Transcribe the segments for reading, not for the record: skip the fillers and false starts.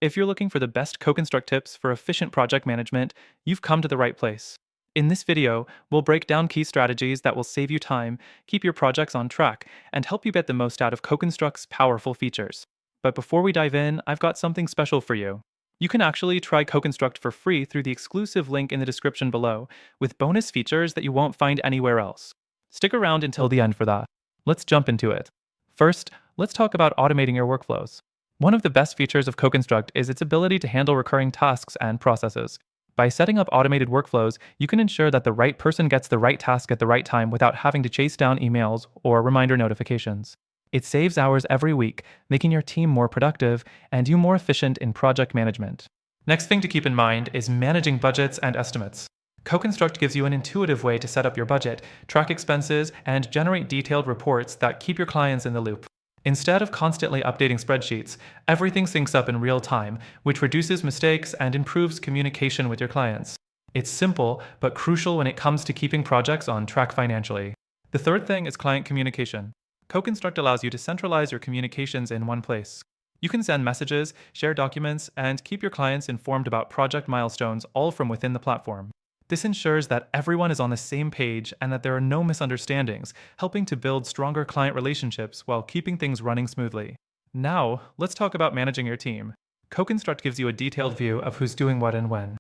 If you're looking for the best CoConstruct tips for efficient project management, you've come to the right place. In this video, we'll break down key strategies that will save you time, keep your projects on track, and help you get the most out of CoConstruct's powerful features. But before we dive in, I've got something special for you. You can actually try CoConstruct for free through the exclusive link in the description below, with bonus features that you won't find anywhere else. Stick around until the end for that. Let's jump into it. First, let's talk about automating your workflows. One of the best features of CoConstruct is its ability to handle recurring tasks and processes. By setting up automated workflows, you can ensure that the right person gets the right task at the right time without having to chase down emails or reminder notifications. It saves hours every week, making your team more productive and you more efficient in project management. Next thing to keep in mind is managing budgets and estimates. CoConstruct gives you an intuitive way to set up your budget, track expenses, and generate detailed reports that keep your clients in the loop. Instead of constantly updating spreadsheets, everything syncs up in real time, which reduces mistakes and improves communication with your clients. It's simple, but crucial when it comes to keeping projects on track financially. The third thing is client communication. CoConstruct allows you to centralize your communications in one place. You can send messages, share documents, and keep your clients informed about project milestones all from within the platform. This ensures that everyone is on the same page and that there are no misunderstandings, helping to build stronger client relationships while keeping things running smoothly. Now, let's talk about managing your team. CoConstruct gives you a detailed view of who's doing what and when.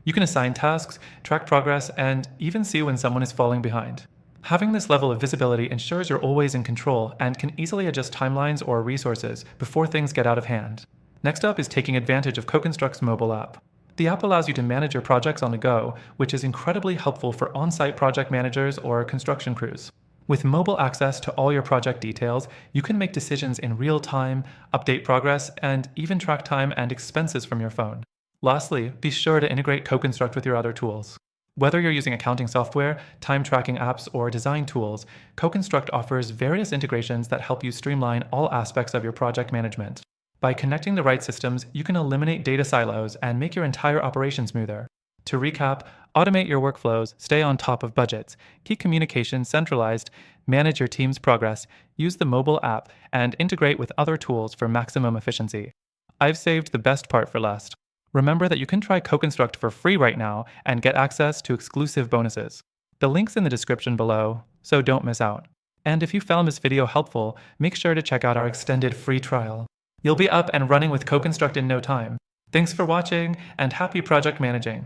You can assign tasks, track progress, and even see when someone is falling behind. Having this level of visibility ensures you're always in control and can easily adjust timelines or resources before things get out of hand. Next up is taking advantage of CoConstruct's mobile app. The app allows you to manage your projects on the go, which is incredibly helpful for on-site project managers or construction crews. With mobile access to all your project details, you can make decisions in real time, update progress, and even track time and expenses from your phone. Lastly, be sure to integrate CoConstruct with your other tools. Whether you're using accounting software, time tracking apps, or design tools, CoConstruct offers various integrations that help you streamline all aspects of your project management. By connecting the right systems, you can eliminate data silos and make your entire operation smoother. To recap, automate your workflows, stay on top of budgets, keep communication centralized, manage your team's progress, use the mobile app, and integrate with other tools for maximum efficiency. I've saved the best part for last. Remember that you can try CoConstruct for free right now and get access to exclusive bonuses. The link's in the description below, so don't miss out. And if you found this video helpful, make sure to check out our extended free trial. You'll be up and running with CoConstruct in no time. Thanks for watching, and happy project managing.